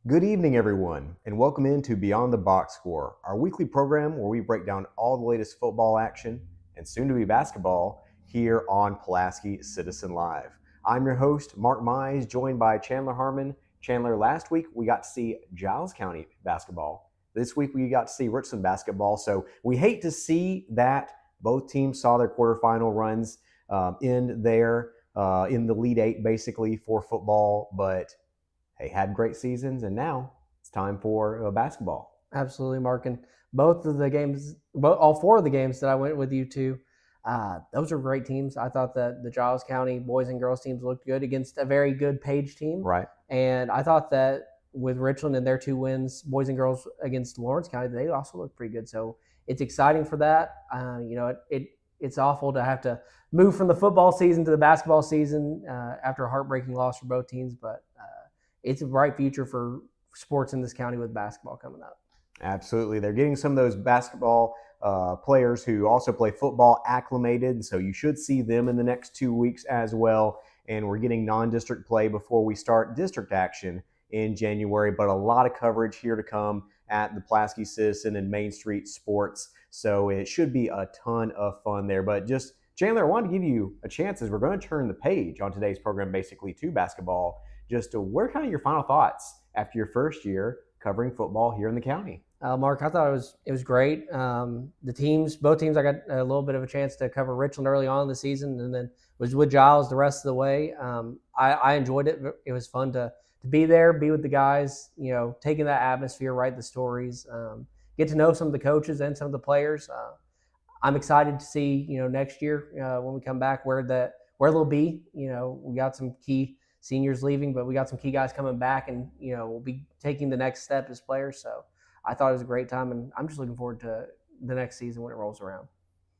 Good evening, everyone, and welcome into Beyond the Box Score, our weekly program where we break down all the latest football action and soon to be basketball here on Pulaski Citizen Live. I'm your host, Mark Mize, joined by Chandler Harmon. Chandler, last week we got to see Giles County basketball. This week we got to see Richland basketball. So we hate to see that both teams saw their quarterfinal runs in the Elite Eight, basically, for football, but hey, had great seasons, and now it's time for basketball. Absolutely, Mark. And both of the games, all four of the games that I went with you to, those are great teams. I thought that the Giles County boys and girls teams looked good against a very good Page team. Right. And I thought that with Richland and their two wins, boys and girls against Lawrence County, they also looked pretty good. So it's exciting for that. It's awful to have to move from the football season to the basketball season after a heartbreaking loss for both teams, but it's a bright future for sports in this county with basketball coming up. Absolutely. They're getting some of those basketball players who also play football acclimated, so you should see them in the next 2 weeks as well. And we're getting non-district play before we start district action in January, but a lot of coverage here to come at the Pulaski Citizen and Main Street Sports. So it should be a ton of fun there. But just, Chandler, I wanted to give you a chance as we're going to turn the page on today's program basically to basketball. Just what are kind of your final thoughts after your first year covering football here in the county? Mark, I thought it was great. Both teams, I got a little bit of a chance to cover Richland early on in the season, and then was with Giles the rest of the way. I enjoyed it. It was fun to be there, be with the guys, taking that atmosphere, write the stories, get to know some of the coaches and some of the players. I'm excited to see next year when we come back where they'll be. We got some key seniors leaving, but we got some key guys coming back, and we'll be taking the next step as players. So I thought it was a great time, and I'm just looking forward to the next season when it rolls around.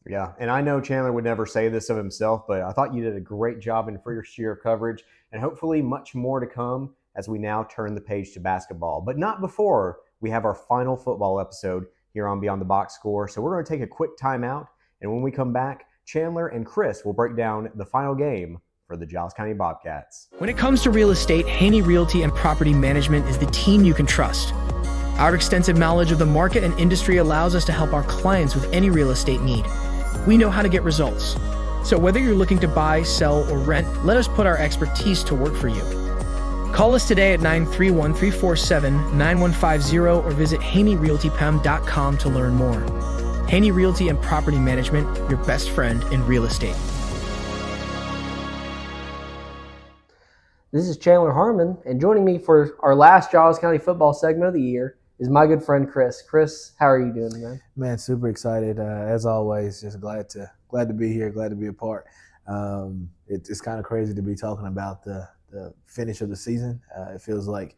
Yeah, and I know Chandler would never say this of himself, but I thought you did a great job in first year of coverage, and hopefully much more to come as we now turn the page to basketball. But not before we have our final football episode here on Beyond the Box Score. So we're going to take a quick timeout, and when we come back, Chandler and Chris will break down the final game for the Giles County Bobcats. When it comes to real estate, Haney Realty and Property Management is the team you can trust. Our extensive knowledge of the market and industry allows us to help our clients with any real estate need. We know how to get results. So whether you're looking to buy, sell, or rent, let us put our expertise to work for you. Call us today at 931-347-9150 or visit HaneyRealtyPem.com to learn more. Haney Realty and Property Management, your best friend in real estate. This is Chandler Harmon, and joining me for our last Giles County football segment of the year is my good friend Chris. Chris, how are you doing, man? Man, super excited as always. Just glad to be here, glad to be a part. It's kind of crazy to be talking about the finish of the season. It feels like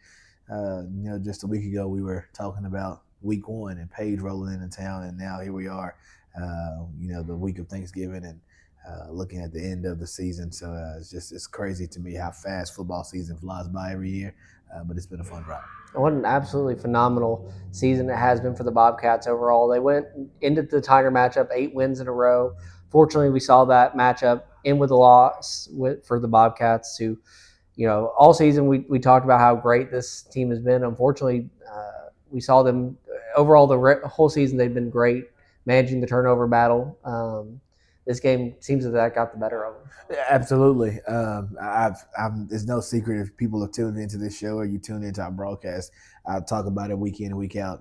just a week ago we were talking about week one and Page rolling into town, and now here we are. The week of Thanksgiving and looking at the end of the season. So it's crazy to me how fast football season flies by every year, but it's been a fun ride. What an absolutely phenomenal season it has been for the Bobcats overall. They went into the Tiger matchup 8 wins in a row. Fortunately, we saw that matchup end with a loss for the Bobcats who, all season we talked about how great this team has been. Unfortunately, we saw them overall the whole season. They've been great managing the turnover battle. This game seems that got the better of them. Absolutely. It's no secret if people have tuned into this show or you tune into our broadcast. I talk about it week in and week out.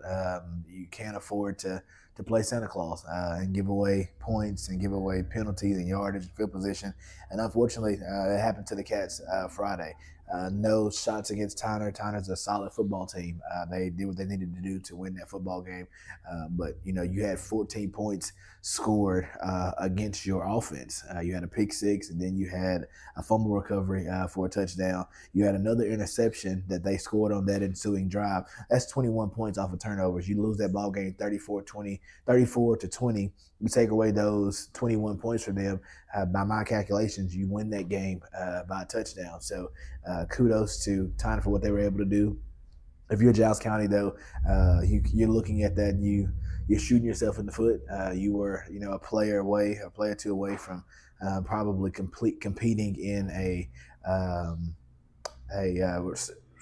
You can't afford to play Santa Claus and give away points and give away penalties and yardage and field position. And unfortunately, it happened to the Cats Friday. No shots against Tyner. Tyner's a solid football team. They did what they needed to do to win that football game. But you had 14 points scored against your offense. You had a pick six, and then you had a fumble recovery for a touchdown. You had another interception that they scored on that ensuing drive. That's 21 points off of turnovers. You lose that ball game 34-20. You take away those 21 points from them. By my calculations, you win that game by a touchdown. So kudos to Tyner for what they were able to do. If you're Giles County, though, you're looking at that, you're shooting yourself in the foot. You were, a player or two away from probably competing in a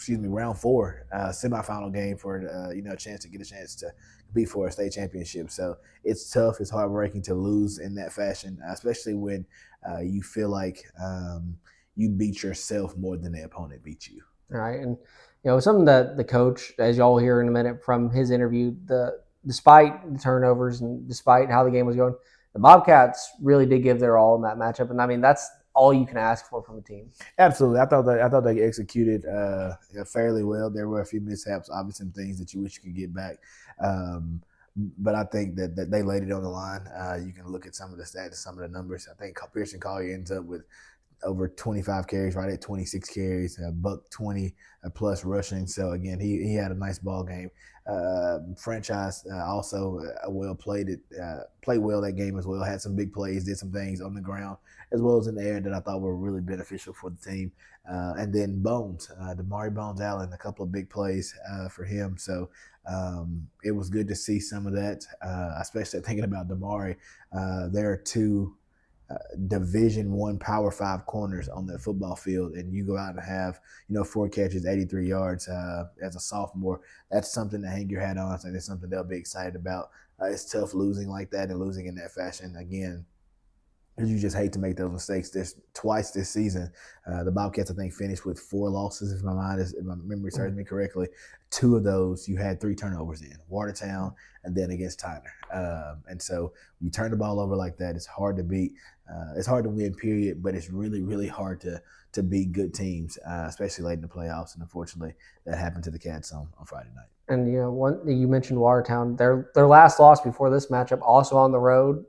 round 4 semifinal game for a chance to compete for a state championship. So it's tough. It's heartbreaking to lose in that fashion, especially when you feel like you beat yourself more than the opponent beat you. All right, and something that the coach, as y'all hear in a minute from his interview, despite the turnovers and despite how the game was going, the Bobcats really did give their all in that matchup, and I mean that's all you can ask for from a team. Absolutely, I thought they executed fairly well. There were a few mishaps, obviously, some things that you wish you could get back. But I think that they laid it on the line. You can look at some of the stats, some of the numbers. I think Pearson Collier ends up with over 25 carries, right at 26 carries, buck 20 plus rushing. So again, he had a nice ball game. Franchise also played well that game as well. Had some big plays, did some things on the ground as well as in the air that I thought were really beneficial for the team. And then Bones, Damari Bones Allen, a couple of big plays for him. So it was good to see some of that, especially thinking about Damari. There are 2 Division I Power 5 corners on the football field, and you go out and have 4 catches, 83 yards as a sophomore. That's something to hang your hat on. I think it's something they'll be excited about. It's tough losing like that and losing in that fashion again. You just hate to make those mistakes. There's twice this season. The Bobcats, I think, finished with 4 losses, if my memory serves me correctly. 2 of those, you had 3 turnovers in Watertown and then against Tyner. And so you turn the ball over like that, it's hard to beat. It's hard to win, period, but it's really, really hard to beat good teams, especially late in the playoffs. And unfortunately, that happened to the Cats on Friday night. And you mentioned Watertown. Their last loss before this matchup, also on the road.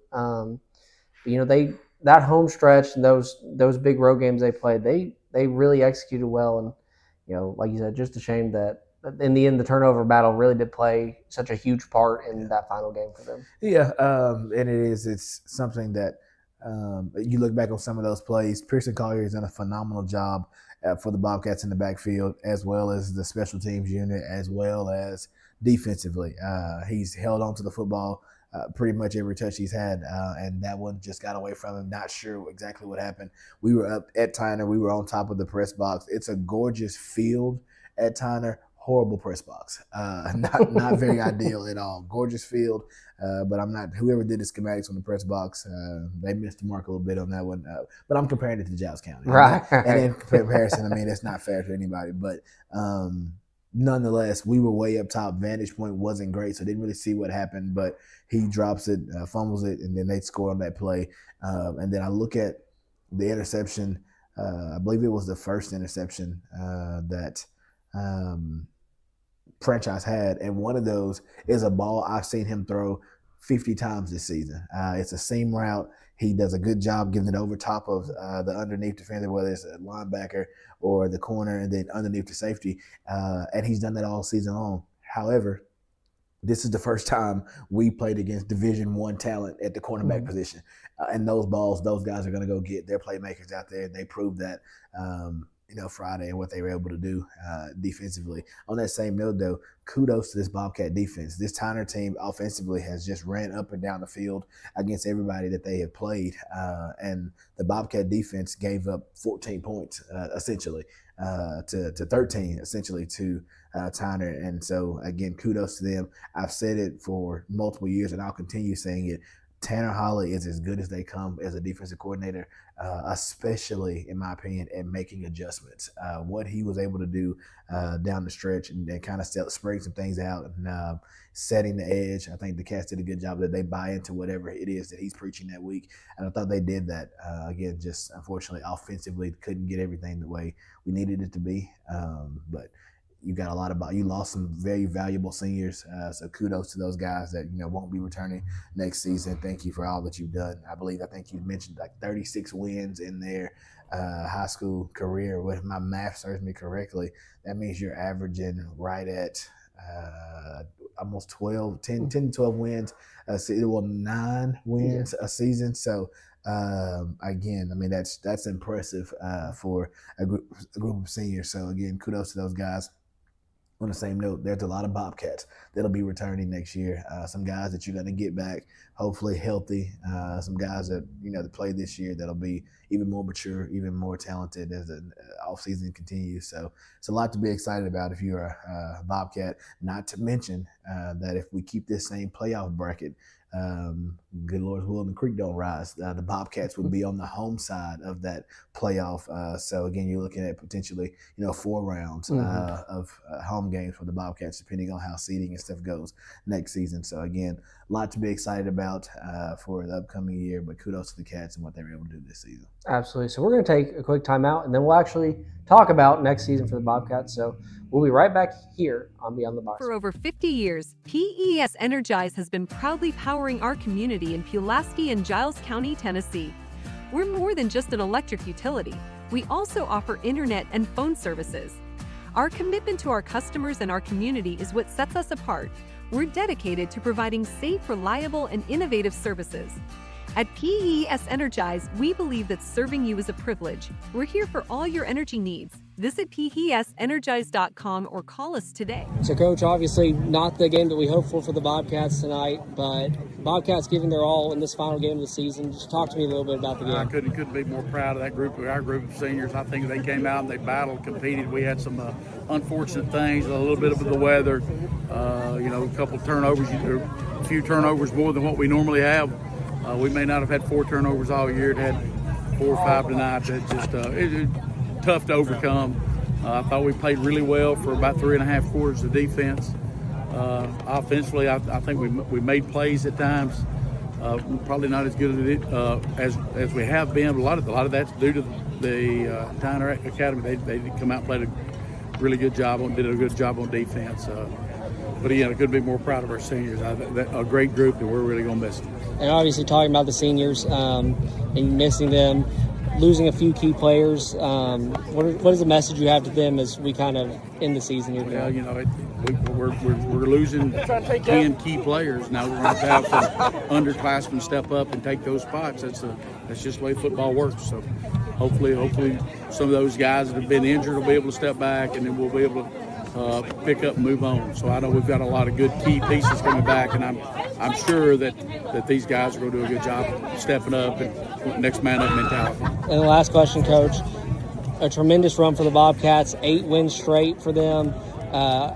That home stretch and those big road games they played, they really executed well. And like you said, just a shame that in the end the turnover battle really did play such a huge part in that final game for them. Yeah, and it's something that you look back on some of those plays. Pearson Collier has done a phenomenal job for the Bobcats in the backfield, as well as the special teams unit, as well as defensively. He's held on to the football pretty much every touch he's had, and that one just got away from him. Not sure exactly what happened. We were up at Tyner. We were on top of the press box. It's a gorgeous field at Tyner. Horrible press box. Not very ideal at all. Gorgeous field, but I'm not. Whoever did the schematics on the press box, they missed the mark a little bit on that one. But I'm comparing it to Giles County, right? And in comparison, I mean, that's not fair to anybody. But nonetheless, we were way up top. Vantage point wasn't great, so didn't really see what happened. But he drops it, fumbles it, and then they score on that play. And then I look at the interception. I believe it was the first interception that franchise had, and one of those is a ball I've seen him throw 50 times this season. It's a seam route. He does a good job giving it over top of the underneath defender, whether it's a linebacker or the corner, and then underneath the safety. And he's done that all season long. However, this is the first time we played against Division I talent at the cornerback position. And those balls, those guys are going to go get their playmakers out there. And they proved that, Friday and what they were able to do defensively. On that same note, though, kudos to this Bobcat defense. This Tyner team offensively has just ran up and down the field against everybody that they have played. And the Bobcat defense gave up 14 points, essentially, to 13, essentially, to Tyner. And so, again, kudos to them. I've said it for multiple years, and I'll continue saying it. Tanner Holly is as good as they come as a defensive coordinator, especially, in my opinion, at making adjustments. What he was able to do down the stretch and kind of spreading some things out and setting the edge. I think the Cats did a good job that they buy into whatever it is that he's preaching that week. And I thought they did that. Again, just unfortunately, offensively, couldn't get everything the way we needed it to be. But you got you lost some very valuable seniors. So kudos to those guys that, won't be returning next season. Thank you for all that you've done. I think you mentioned like 36 wins in their high school career. If my math serves me correctly, that means you're averaging right at almost 10 to 12 wins. 9 wins a season. So again, I mean, that's impressive for a group of seniors. So again, kudos to those guys. on the same note, there's a lot of Bobcats that'll be returning next year. Some guys that you're going to get back, hopefully healthy. Some guys that that played this year that'll be even more mature, even more talented as the offseason continues. So it's a lot to be excited about if you're a Bobcat. Not to mention that if we keep this same playoff bracket, good Lord's will, and the creek don't rise, the Bobcats would be on the home side of that playoff. So again, you're looking at potentially 4 rounds of home games for the Bobcats, depending on how seeding and stuff goes next season. So again, a lot to be excited about for the upcoming year, but kudos to the Cats and what they were able to do this season. Absolutely. So we're going to take a quick timeout, and then we'll actually talk about next season for the Bobcats. So we'll be right back here on Beyond the Box. For over 50 years, PES Energize has been proudly powering our community in Pulaski and Giles County, Tennessee. We're more than just an electric utility. We also offer internet and phone services. Our commitment to our customers and our community is what sets us apart. We're dedicated to providing safe, reliable, and innovative services. At PES Energize, we believe that serving you is a privilege. We're here for all your energy needs. Visit PESenergize.com or call us today. So, Coach, obviously not the game that we hoped for the Bobcats tonight, but Bobcats giving their all in this final game of the season. Just talk to me a little bit about the game. I couldn't be more proud of that group, our group of seniors. I think they came out and they battled, competed. We had some unfortunate things, a little bit of the weather, a couple turnovers, a few turnovers more than what we normally have. We may not have had 4 turnovers all year. It had 4 or 5 tonight. That just it tough to overcome. I thought we played really well for about 3.5 quarters of defense. Offensively, I think we made plays at times. Probably not as good as we have been. A lot of that's due to the Tyner Academy. They come out and played a really good job did a good job on defense. But again, I couldn't be more proud of our seniors. A great group, and we're really going to miss them. And obviously talking about the seniors and missing them, losing a few key players, what is the message you have to them as we kind of end the season here? Well, we're losing 10 key players. Now we're going to have some underclassmen step up and take those spots. That's just the way football works. So hopefully some of those guys that have been injured will be able to step back, and then we'll be able to pick up and move on. So I know we've got a lot of good key pieces coming back, and I'm sure that these guys are going to do a good job stepping up and next man up mentality. And the last question, Coach, a tremendous run for the Bobcats, 8 wins straight for them,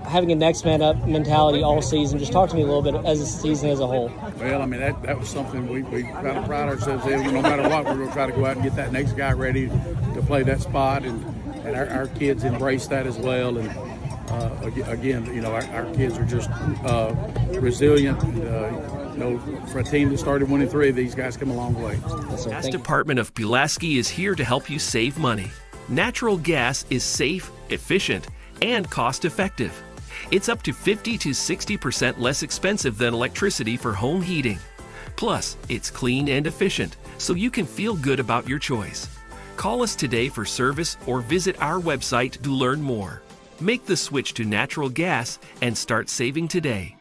having a next man up mentality all season. Just talk to me a little bit as a season as a whole. Well, I mean, that was something we kind of pride ourselves in. No matter what, we're going to try to go out and get that next guy ready to play that spot, and our kids embrace that as well. And again, our kids are just resilient. For a team that started winning 3 of these guys come a long way. Gas Department of Pulaski is here to help you save money. Natural gas is safe, efficient, and cost-effective. It's up to 50 to 60% less expensive than electricity for home heating. Plus, it's clean and efficient, so you can feel good about your choice. Call us today for service or visit our website to learn more. Make the switch to natural gas and start saving today.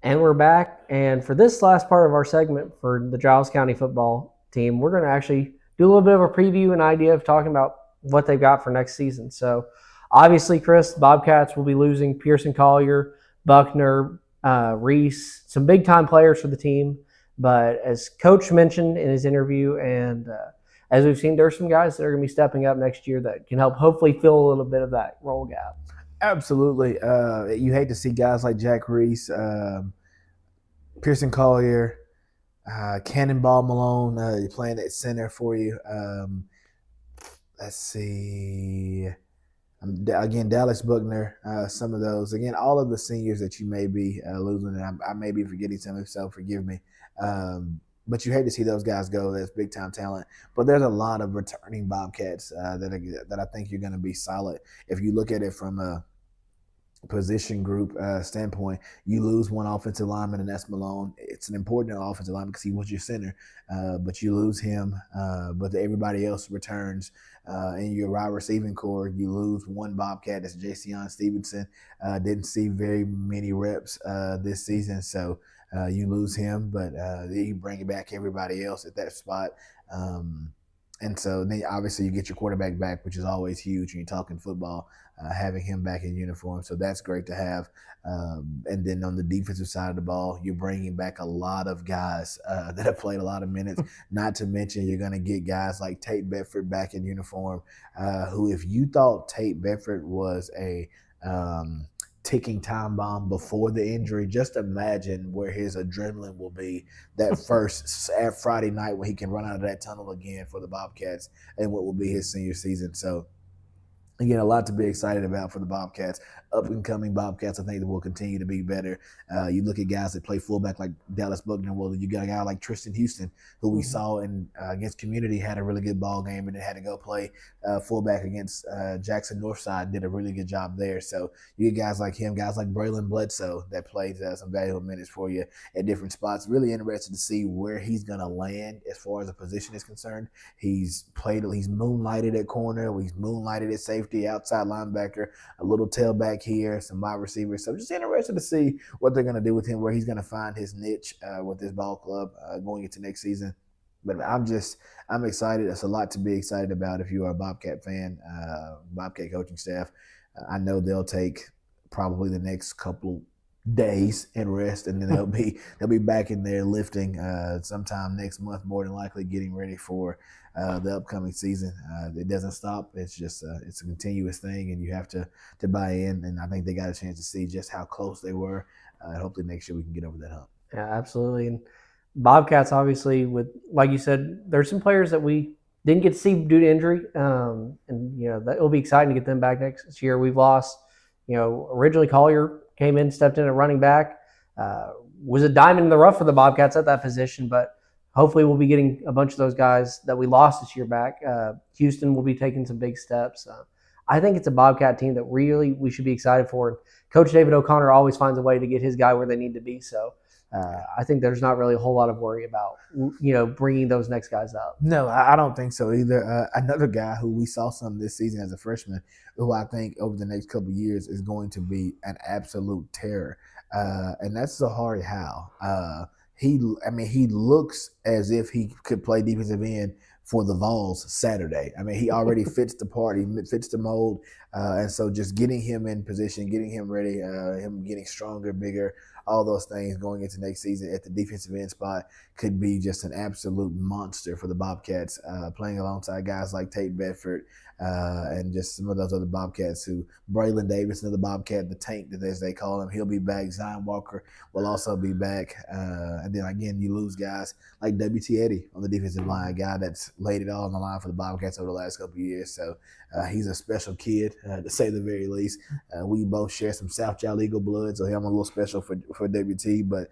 And we're back. And for this last part of our segment for the Giles County football team, we're going to actually do a little bit of a preview and idea of talking about what they've got for next season. So obviously, Chris, Bobcats will be losing Pearson Collier, Buckner, Reese, some big-time players for the team. But as Coach mentioned in his interview, and as we've seen, there's some guys that are going to be stepping up next year that can help hopefully fill a little bit of that role gap. Absolutely. You hate to see guys like Jack Reese, Pearson Collier, Cannonball Malone playing at center for you. Let's see. Again, Dallas Buckner, some of those. Again, all of the seniors that you may be losing, and I may be forgetting some of, so forgive me. But you hate to see those guys go. That's big-time talent. But there's a lot of returning Bobcats that I think you're going to be solid. If you look at it from a position group standpoint, you lose one offensive lineman, and that's Malone. It's an important offensive lineman because he was your center, but you lose him. But everybody else returns. In your wide receiving core, you lose one Bobcat. That's Jason Stevenson. Didn't see very many reps this season, so you lose him. But you bring back everybody else at that spot. And so then obviously you get your quarterback back, which is always huge when you're talking football, having him back in uniform. So that's great to have. And then on the defensive side of the ball, you're bringing back a lot of guys that have played a lot of minutes. Not to mention you're going to get guys like Tate Bedford back in uniform, who if you thought Tate Bedford was a ticking time bomb before the injury, just imagine where his adrenaline will be that first Friday night when he can run out of that tunnel again for the Bobcats and what will be his senior season. So again, a lot to be excited about for the Bobcats. Up and coming Bobcats, I think that will continue to be better. You look at guys that play fullback like Dallas Buckner. Well, you got a guy like Tristan Houston, who we saw in against Community, had a really good ball game, and then had to go play fullback against Jackson Northside. Did a really good job there. So you get guys like him, guys like Braylon Bledsoe that played some valuable minutes for you at different spots. Really interested to see where he's going to land as far as the position is concerned. He's moonlighted at corner. He's moonlighted at safety, outside linebacker, a little tailback here, some wide receivers. So I'm just interested to see what they're going to do with him, where he's going to find his niche with this ball club going into next season. But I'm excited. There's a lot to be excited about if you are a Bobcat fan, Bobcat coaching staff. I know they'll take probably the next couple days and rest, and then they'll be back in there lifting sometime next month, more than likely getting ready for the upcoming season. It doesn't stop. It's just it's a continuous thing, and you have to buy in. And I think they got a chance to see just how close they were. Hopefully next year we can get over that hump. Yeah, absolutely. And Bobcats, obviously, with like you said, there's some players that we didn't get to see due to injury, and that will be exciting to get them back next year. We've lost, originally Collier came in, stepped in at running back, was a diamond in the rough for the Bobcats at that position, but hopefully we'll be getting a bunch of those guys that we lost this year back. Houston will be taking some big steps. I think it's a Bobcat team that really we should be excited for. And Coach David O'Connor always finds a way to get his guy where they need to be. So I think there's not really a whole lot of worry about, bringing those next guys up. No, I don't think so either. Another guy who we saw some this season as a freshman, who I think over the next couple of years is going to be an absolute terror, and that's Zahari Howe. He looks as if he could play defensive end for the Vols Saturday. I mean, he already fits the part. He fits the mold. And so just getting him in position, getting him ready, him getting stronger, bigger, all those things going into next season at the defensive end spot could be just an absolute monster for the Bobcats, playing alongside guys like Tate Bedford and just some of those other Bobcats Braylon Davis, another Bobcat, the tank, as they call him, he'll be back. Zion Walker will also be back. And then again, you lose guys like W.T. Eddy on the defensive line, a guy that's laid it all on the line for the Bobcats over the last couple of years. So he's a special kid, to say the very least. We both share some South Child Eagle blood, so I'm a little special for W.T. But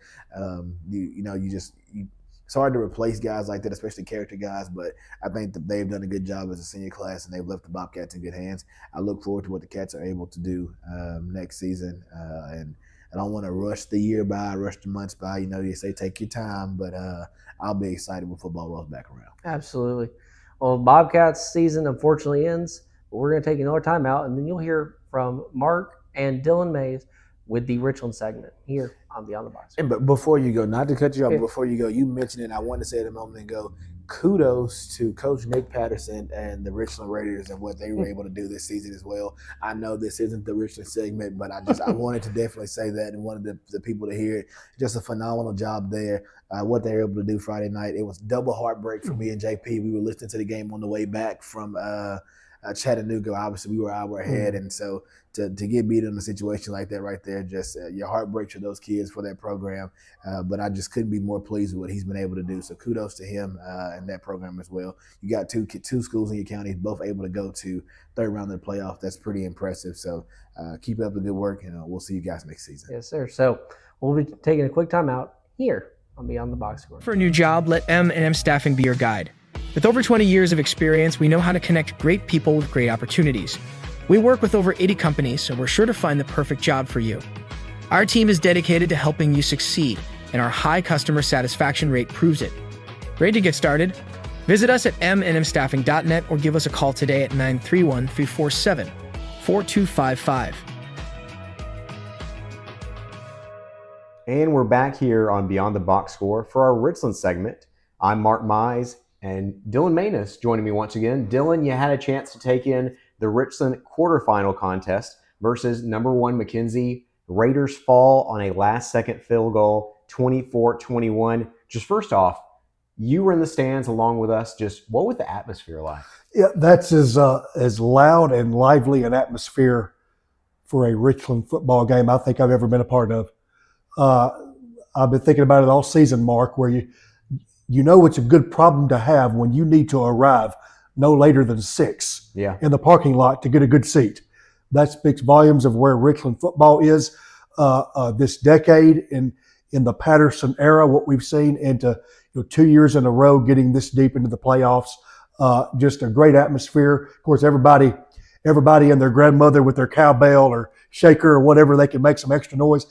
it's hard to replace guys like that, especially character guys. But I think that they've done a good job as a senior class, and they've left the Bobcats in good hands. I look forward to what the Cats are able to do next season. And I don't want to rush the year by, rush the months by. You say take your time, but I'll be excited when football rolls back around. Absolutely. Well, Bobcats season unfortunately ends, but we're going to take another timeout, and then you'll hear from Mark and Dylan Mays with the Richland segment here on Beyond the Box. But before you go, not to cut you off, before you go, you mentioned it, I wanted to say it a moment ago, kudos to Coach Nick Patterson and the Richland Raiders and what they were able to do this season as well. I know this isn't the Richland segment, but I wanted to definitely say that and wanted the people to hear it. Just a phenomenal job there. What they were able to do Friday night. It was double heartbreak for me and JP. We were listening to the game on the way back from Chattanooga. Obviously, we were an hour ahead, and so to get beat in a situation like that right there, just your heart breaks for those kids, for that program. But I just couldn't be more pleased with what he's been able to do. So kudos to him and that program as well. You got two schools in your county both able to go to third round of the playoff. That's pretty impressive. So keep up the good work, and we'll see you guys next season. Yes, sir. So we'll be taking a quick timeout here on Beyond the Box Score. For a new job, let M&M Staffing be your guide. With over 20 years of experience, we know how to connect great people with great opportunities. We work with over 80 companies, so we're sure to find the perfect job for you. Our team is dedicated to helping you succeed, and our high customer satisfaction rate proves it. Ready to get started? Visit us at mnmstaffing.net or give us a call today at 931-347-4255. And we're back here on Beyond the Box Score for our Richland segment. I'm Mark Mize, And Dylan Manus joining me once again. Dylan, you had a chance to take in the Richland quarterfinal contest versus number 1 McKenzie. Raiders fall on a last-second field goal, 24-21. Just first off, you were in the stands along with us. Just what was the atmosphere like? Yeah, that's as loud and lively an atmosphere for a Richland football game I think I've ever been a part of. I've been thinking about it all season, Mark, where you know it's a good problem to have when you need to arrive no later than 6 in the parking lot to get a good seat. That speaks volumes of where Richland football is this decade in the Patterson era, what we've seen, and to 2 years in a row getting this deep into the playoffs. Just a great atmosphere. Of course, everybody and their grandmother with their cowbell or shaker or whatever, they can make some extra noise.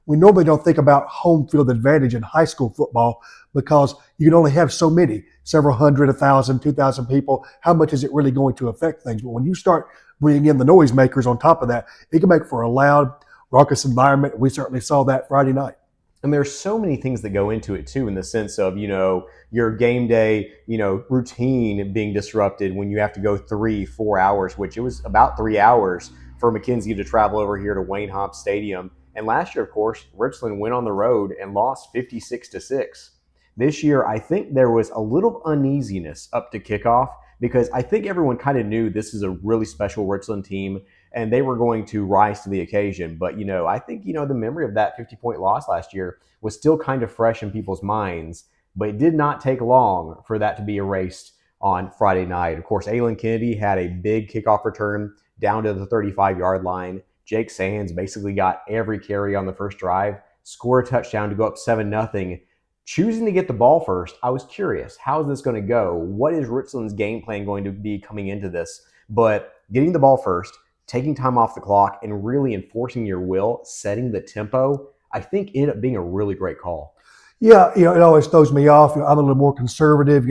We normally don't think about home field advantage in high school football because you can only have so many, several hundred, 1,000, 2,000 people. How much is it really going to affect things? But when you start bringing in the noisemakers on top of that, it can make for a loud, raucous environment. We certainly saw that Friday night. And there's so many things that go into it too, in the sense of, your game day, routine being disrupted when you have to go 3-4 hours, which it was about 3 hours for McKenzie to travel over here to Wayne Hobbs Stadium. And last year, of course, Richland went on the road and lost 56-6. This year, I think there was a little uneasiness up to kickoff because I think everyone kind of knew this is a really special Richland team and they were going to rise to the occasion. But, I think, the memory of that 50-point loss last year was still kind of fresh in people's minds. But it did not take long for that to be erased on Friday night. Of course, Aylin Kennedy had a big kickoff return down to the 35-yard line. Jake Sands basically got every carry on the first drive, scored a touchdown to go up 7-0. Choosing to get the ball first, I was curious, how is this going to go? What is Richland's game plan going to be coming into this? But getting the ball first, taking time off the clock, and really enforcing your will, setting the tempo, I think ended up being a really great call. Yeah, it always throws me off. I'm a little more conservative,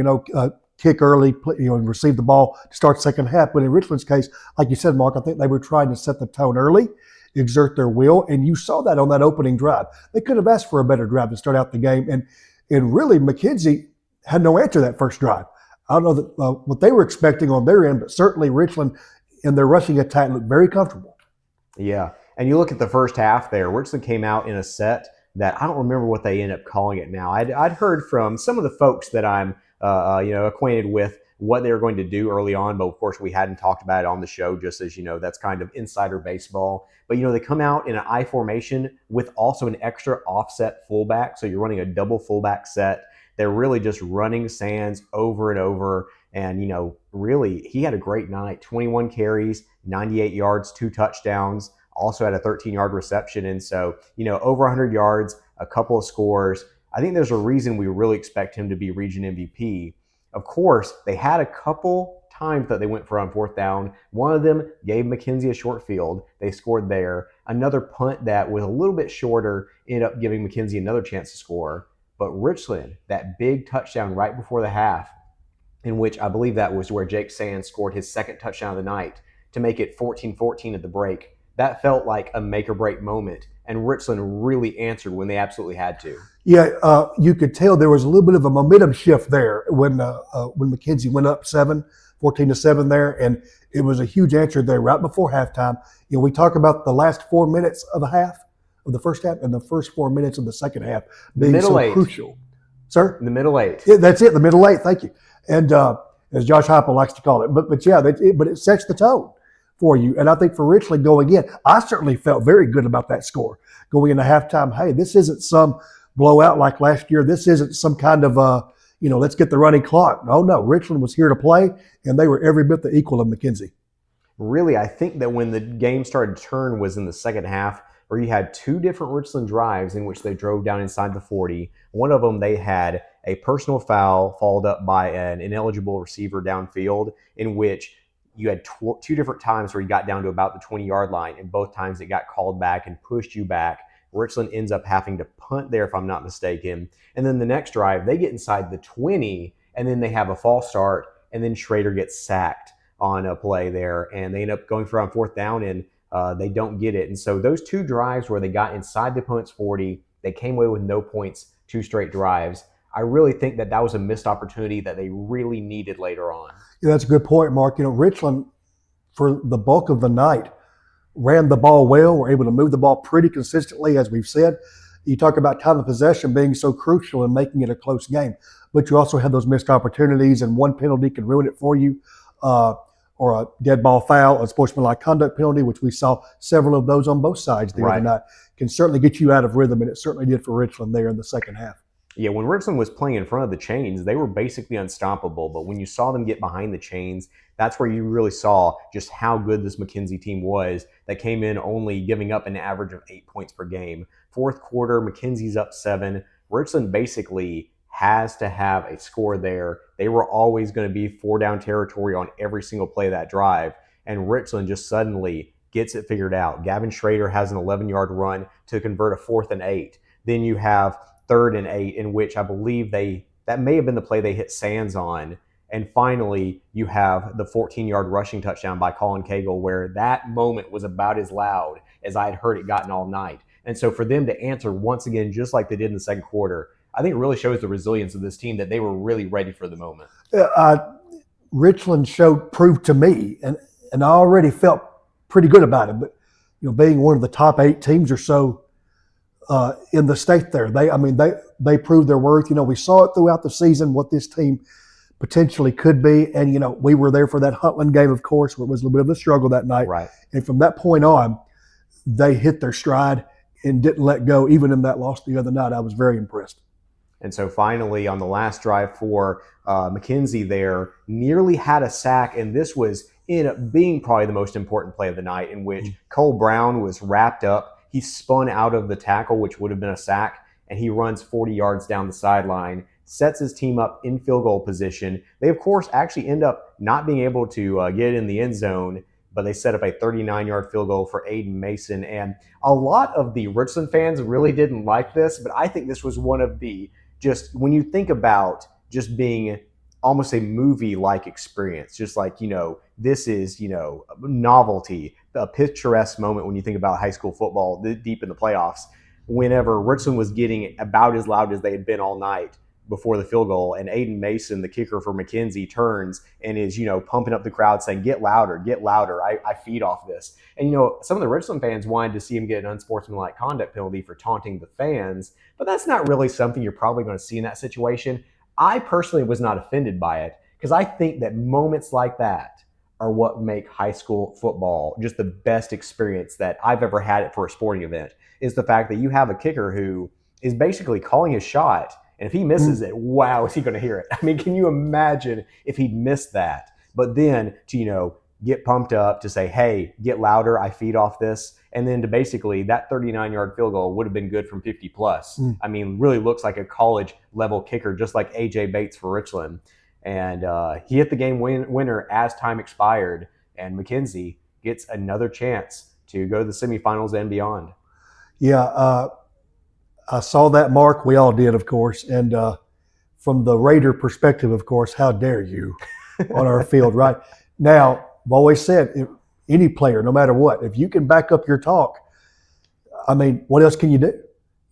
kick early, and receive the ball to start second half. But in Richland's case, like you said, Mark, I think they were trying to set the tone early, exert their will, and you saw that on that opening drive. They could have asked for a better drive to start out the game, and really McKenzie had no answer that first drive. I don't know what they were expecting on their end, but certainly Richland in their rushing attack looked very comfortable. Yeah, and you look at the first half there, Richland came out in a set that I don't remember what they end up calling it now. I'd heard from some of the folks that I'm acquainted with what they were going to do early on, but of course we hadn't talked about it on the show, just as that's kind of insider baseball. But they come out in an I formation with also an extra offset fullback, so you're running a double fullback set. They're really just running Sands over and over, and really he had a great night. 21 carries, 98 yards, 2 touchdowns. Also had a 13-yard reception. And so, over 100 yards, a couple of scores. I think there's a reason we really expect him to be region MVP. Of course, they had a couple times that they went for on fourth down. One of them gave McKenzie a short field. They scored there. Another punt that was a little bit shorter ended up giving McKenzie another chance to score. But Richland, that big touchdown right before the half, in which I believe that was where Jake Sands scored his second touchdown of the night to make it 14-14 at the break. That felt like a make-or-break moment, and Richland really answered when they absolutely had to. Yeah, you could tell there was a little bit of a momentum shift there when McKenzie went up 14-7 there, and it was a huge answer there right before halftime. We talk about the last 4 minutes of the first half, and the first 4 minutes of the second half being so crucial. Sir? The middle eight. Yeah, that's it, the middle eight. Thank you. And as Josh Heupel likes to call it, but it sets the tone for you. And I think for Richland going in, I certainly felt very good about that score. Going into halftime, hey, this isn't some blowout like last year. This isn't some kind of, let's get the running clock. No, Richland was here to play, and they were every bit the equal of McKenzie. Really, I think that when the game started to turn was in the second half, where you had 2 different Richland drives in which they drove down inside the 40. One of them, they had a personal foul followed up by an ineligible receiver downfield, in which you had 2 different times where you got down to about the 20-yard line, and both times it got called back and pushed you back. Richland ends up having to punt there, if I'm not mistaken. And then the next drive, they get inside the 20, and then they have a false start, and then Schrader gets sacked on a play there, and they end up going for on fourth down, and they don't get it. And so those 2 drives where they got inside the opponent's 40, they came away with no points, 2 straight drives. I really think that was a missed opportunity that they really needed later on. Yeah, that's a good point, Mark. Richland, for the bulk of the night, ran the ball well, were able to move the ball pretty consistently, as we've said. You talk about time of possession being so crucial in making it a close game, but you also have those missed opportunities, and one penalty can ruin it for you, or a dead ball foul, a sportsmanlike conduct penalty, which we saw several of those on both sides the other night, can certainly get you out of rhythm, and it certainly did for Richland there in the second half. Yeah, when Richland was playing in front of the chains, they were basically unstoppable. But when you saw them get behind the chains, that's where you really saw just how good this McKenzie team was, that came in only giving up an average of 8 points per game. Fourth quarter, McKenzie's up 7. Richland basically has to have a score there. They were always going to be 4-down territory on every single play of that drive. And Richland just suddenly gets it figured out. Gavin Schrader has an 11-yard run to convert a 4th and 8. Then you have 3rd and 8, in which I believe that may have been the play they hit Sands on. And finally, you have the 14-yard rushing touchdown by Colin Cagle, where that moment was about as loud as I had heard it gotten all night. And so for them to answer once again, just like they did in the second quarter, I think it really shows the resilience of this team, that they were really ready for the moment. Richland proved to me, and I already felt pretty good about it, but being one of the top 8 teams or so in the state there, they proved their worth. We saw it throughout the season what this team potentially could be, and we were there for that Huntland game, of course, where it was a little bit of a struggle that night. Right. And from that point on, they hit their stride and didn't let go. Even in that loss the other night, I was very impressed. And so finally, on the last drive for McKenzie there, nearly had a sack, and this was ended up being probably the most important play of the night, in which Cole Brown was wrapped up. He spun out of the tackle, which would have been a sack, and he runs 40 yards down the sideline, sets his team up in field goal position. They, of course, actually end up not being able to get in the end zone, but they set up a 39-yard field goal for Aiden Mason. And a lot of the Richland fans really didn't like this, but I think this was one of the, just when you think about just being almost a movie-like experience, just like, this is, novelty, a picturesque moment when you think about high school football deep in the playoffs, whenever Richland was getting about as loud as they had been all night before the field goal, and Aiden Mason, the kicker for McKenzie, turns and is, pumping up the crowd saying, get louder, I feed off this. And, some of the Richland fans wanted to see him get an unsportsmanlike conduct penalty for taunting the fans, but that's not really something you're probably going to see in that situation. I personally was not offended by it, because I think that moments like that are what make high school football just the best experience that I've ever had it for a sporting event, is the fact that you have a kicker who is basically calling his shot, and if he misses it, wow, is he going to hear it? I mean, can you imagine if he'd missed that? But then to, get pumped up, to say, hey, get louder, I feed off this, and then to basically, that 39-yard field goal would have been good from 50 plus. I mean, really looks like a college level kicker, just like AJ Bates for Richland. And he hit the game winner as time expired, and McKenzie gets another chance to go to the semifinals and beyond. Yeah, I saw that, Mark. We all did, of course. And from the Raider perspective, of course, how dare you on our field, right? Now, I've always said, any player, no matter what, if you can back up your talk, what else can you do?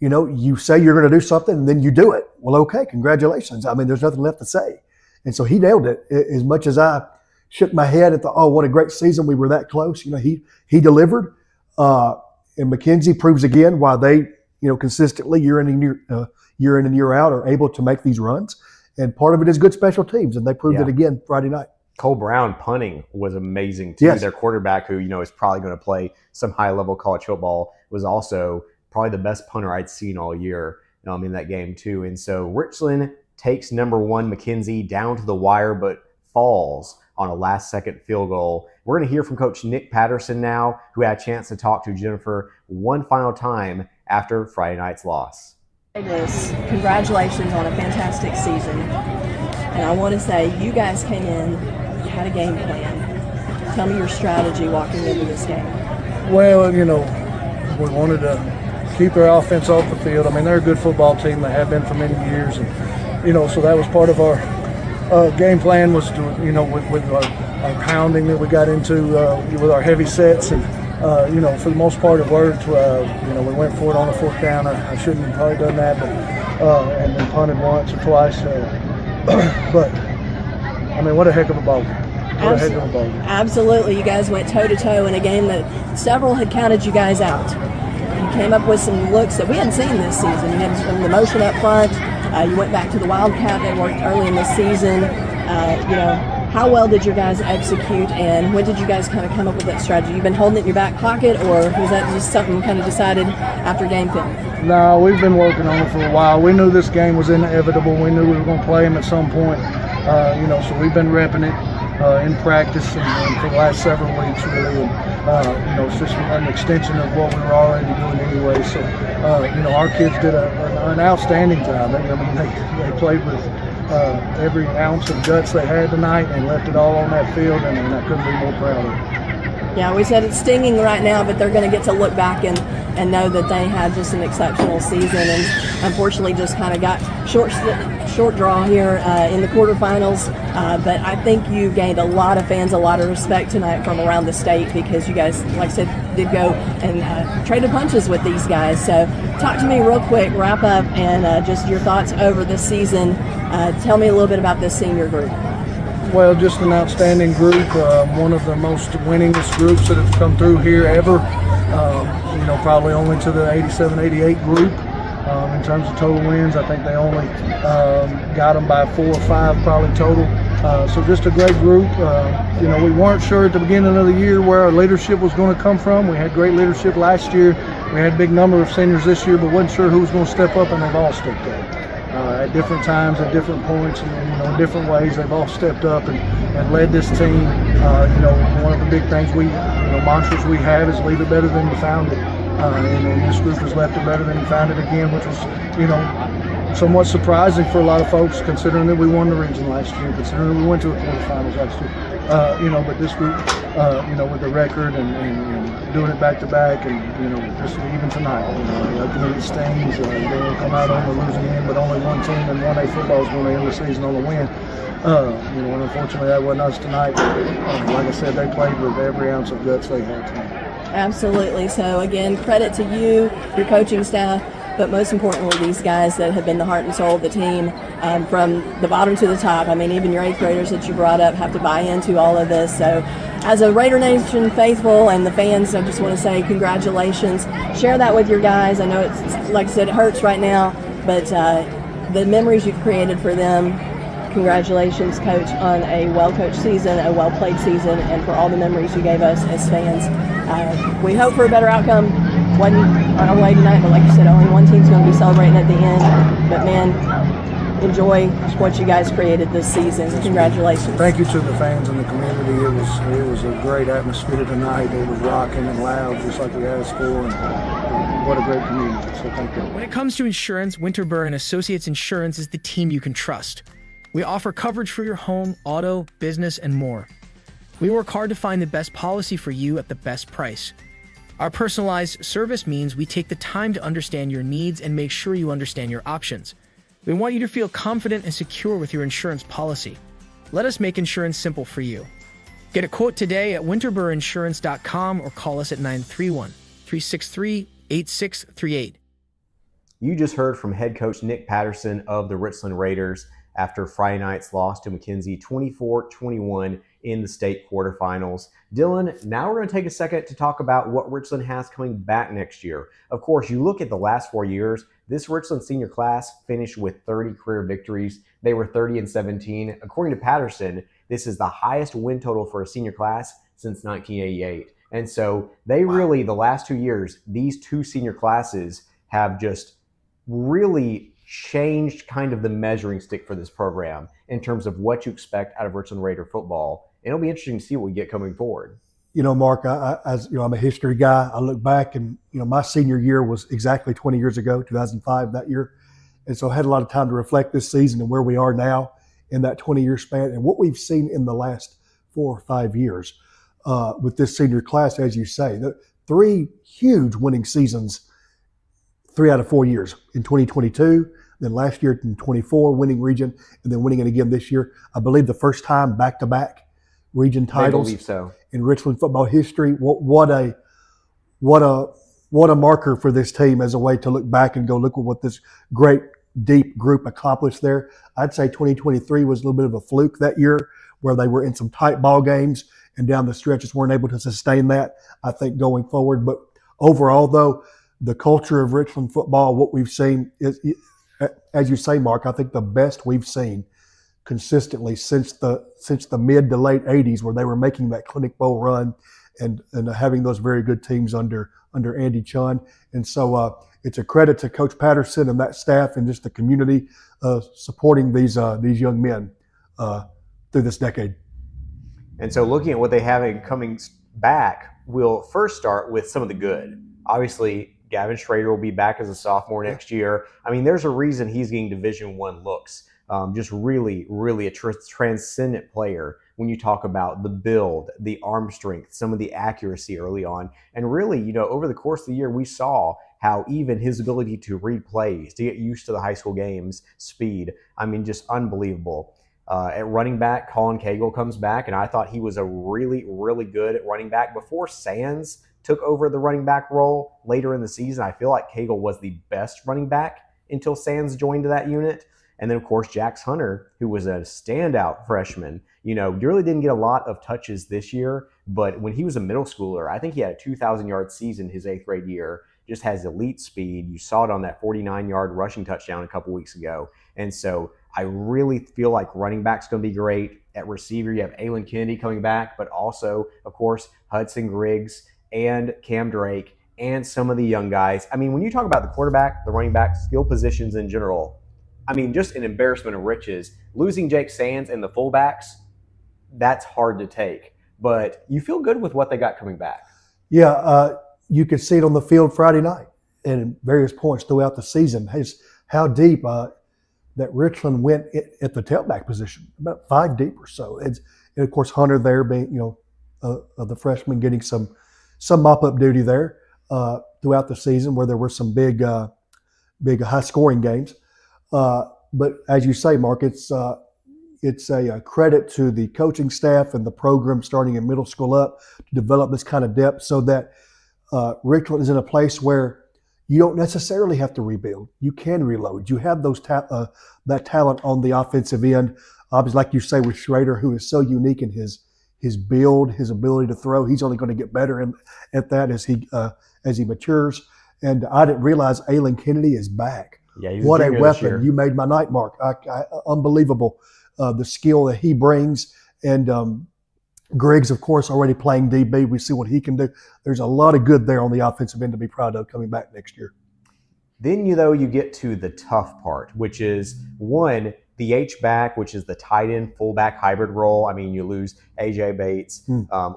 You say you're going to do something and then you do it. Well, okay, congratulations. There's nothing left to say. And so he nailed it. As much as I shook my head and thought, oh, what a great season. We were that close. He delivered. And McKenzie proves again why they, consistently year in and year out are able to make these runs. And part of it is good special teams. And they proved it again Friday night. Cole Brown punting was amazing too. Yes. Their quarterback, who is probably going to play some high-level college football, was also probably the best punter I'd seen all year in that game too. And so Richland takes number 1 McKenzie down to the wire, but falls on a last-second field goal. We're going to hear from Coach Nick Patterson now, who had a chance to talk to Jennifer one final time after Friday night's loss. Congratulations on a fantastic season. And I want to say, you guys came in, you had a game plan. Tell me your strategy walking into this game. Well, we wanted to keep their offense off the field. They're a good football team. They have been for many years. And, so that was part of our game plan, was to, with our pounding that we got into with our heavy sets. And, for the most part it worked. We went for it on the 4th down. I shouldn't have probably done that, but and then punted once or twice. But I mean, what a heck of a ball game. What a heck of a ball game. Absolutely. You guys went toe-to-toe in a game that several had counted you guys out. You came up with some looks that we hadn't seen this season. You had some motion up front. You went back to the Wildcat that worked early in the season. How well did your guys execute, and when did you guys kind of come up with that strategy? You've been holding it in your back pocket, or was that just something kind of decided after game film? No, we've been working on it for a while. We knew this game was inevitable. We knew we were going to play them at some point. So we've been repping it in practice and for the last several weeks, really. And, it's just an extension of what we were already doing anyway. So, our kids did an outstanding job. They played with every ounce of guts they had tonight and left it all on that field, and I couldn't be more proud of it. Yeah, we said it's stinging right now, but they're going to get to look back and know that they had just an exceptional season, and unfortunately just kind of got short draw here in the quarterfinals. But I think you gained a lot of fans, a lot of respect tonight from around the state, because you guys, like I said, did go and traded punches with these guys. So talk to me real quick, wrap up, and just your thoughts over this season. Tell me a little bit about this senior group. Well, just an outstanding group, one of the most winningest groups that have come through here ever. Probably only to the 87-88 group in terms of total wins. I think they only got them by 4 or 5 probably total. So just a great group. We weren't sure at the beginning of the year where our leadership was going to come from. We had great leadership last year. We had a big number of seniors this year, but wasn't sure who was going to step up, and they've all stepped up. At different times, at different points, and in different ways, they've all stepped up and led this team. One of the big things mantras we have is leave it better than you found it. And this group has left it better than you found it again, which was, somewhat surprising for a lot of folks, considering that we won the region last year, considering we went to a quarterfinals last year. But this group, with the record and doing it back to back, and just even tonight, it stings. They will come out on the losing end, but only one team in 1A football is going to end the season on a win. And unfortunately that wasn't us tonight. Like I said, they played with every ounce of guts they had tonight. Absolutely. So again, credit to you, your coaching staff, but most importantly, these guys that have been the heart and soul of the team from the bottom to the top. I mean, even your 8th graders that you brought up have to buy into all of this. So as a Raider Nation faithful and the fans, I just want to say congratulations. Share that with your guys. I know it's, like I said, it hurts right now, but the memories you've created for them, congratulations, Coach, on a well-coached season, a well-played season, and for all the memories you gave us as fans. We hope for a better outcome. Wasn't on our way tonight, but like you said, only one team's going to be celebrating at the end. But man, enjoy what you guys created this season. Congratulations. Thank you to the fans and the community. It was a great atmosphere tonight. It was rocking and loud, just like we asked for. And what a great community. So thank you. When it comes to insurance, Winterberg and Associates Insurance is the team you can trust. We offer coverage for your home, auto, business, and more. We work hard to find the best policy for you at the best price. Our personalized service means we take the time to understand your needs and make sure you understand your options. We want you to feel confident and secure with your insurance policy. Let us make insurance simple for you. Get a quote today at winterburinsurance.com or call us at 931-363-8638. You just heard from head coach Nick Patterson of the Richland Raiders after Friday night's loss to McKenzie 24-21 in the state quarterfinals. Dylan, now we're going to take a second to talk about what Richland has coming back next year. Of course, you look at the last 4 years, this Richland senior class finished with 30 career victories. They were 30-17. According to Patterson, this is the highest win total for a senior class since 1988. And so they really, the last 2 years, these two senior classes have just really changed kind of the measuring stick for this program in terms of what you expect out of Richland Raider football. And it'll be interesting to see what we get coming forward. Mark, I'm a history guy. I look back and, my senior year was exactly 20 years ago, 2005, that year. And so I had a lot of time to reflect this season and where we are now in that 20-year span and what we've seen in the last 4 or 5 years with this senior class, as you say. The 3 huge winning seasons, 3 out of 4 years. In 2022, then last year in 24, winning region, and then winning it again this year. I believe the first time back-to-back region titles I believe so. In Richland football history. What a marker for this team as a way to look back and go, look at what this great deep group accomplished there. I'd say 2023 was a little bit of a fluke that year where they were in some tight ball games and down the stretches weren't able to sustain that, I think, going forward. But overall, though, the culture of Richland football, what we've seen is, as you say, Mark, I think the best we've seen consistently since the mid to late 80s, where they were making that Clinic Bowl run and having those very good teams under Andy Chun. And so it's a credit to Coach Patterson and that staff and just the community supporting these young men through this decade. And so looking at what they have coming back, we'll first start with some of the good. Obviously, Gavin Schrader will be back as a sophomore next year. I mean, there's a reason he's getting Division I looks. Just really, really a transcendent player when you talk about the build, the arm strength, some of the accuracy early on. And really, over the course of the year, we saw how even his ability to read plays, to get used to the high school games, speed, I mean, just unbelievable. At running back, Colin Cagle comes back, and I thought he was a really, really good at running back. Before Sands took over the running back role later in the season, I feel like Cagle was the best running back until Sands joined that unit. And then, of course, Jax Hunter, who was a standout freshman, really didn't get a lot of touches this year. But when he was a middle schooler, I think he had a 2,000-yard season his 8th grade year, just has elite speed. You saw it on that 49-yard rushing touchdown a couple weeks ago. And so I really feel like running back's going to be great. At receiver, you have Aylin Kennedy coming back, but also, of course, Hudson Griggs and Cam Drake and some of the young guys. I mean, when you talk about the quarterback, the running back, skill positions in general, I mean, just an embarrassment of riches. Losing Jake Sands and the fullbacks, that's hard to take. But you feel good with what they got coming back. Yeah, you could see it on the field Friday night and various points throughout the season. How deep that Richland went at the tailback position, about 5 deep or so. And of course, Hunter there being, the freshman getting some mop-up duty there throughout the season where there were some big high-scoring games. But as you say, Mark, it's a credit to the coaching staff and the program starting in middle school up to develop this kind of depth so that Richland is in a place where you don't necessarily have to rebuild. You can reload. You have that talent on the offensive end. Obviously, like you say with Schrader, who is so unique in his build, his ability to throw. He's only going to get better at that as he matures. And I didn't realize Aylin Kennedy is back. Yeah, he's what a weapon! year. You made my night, Mark. Unbelievable, the skill that he brings. And Griggs, of course, already playing DB. We see what he can do. There's a lot of good there on the offensive end to be proud of coming back next year. Then you get to the tough part, which is one, the H-back, which is the tight end fullback hybrid role. I mean, you lose AJ Bates,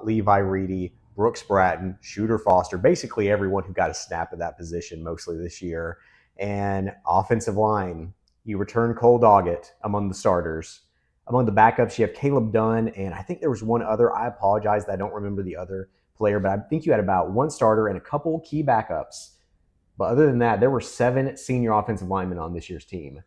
Levi Reedy, Brooks Bratton, Shooter Foster, basically everyone who got a snap at that position mostly this year. And offensive line, you return Cole Doggett among the starters. Among the backups, you have Caleb Dunn, and I think there was one other. I apologize that I don't remember the other player, but I think you had about one starter and a couple key backups. But other than that, there were 7 senior offensive linemen on this year's team.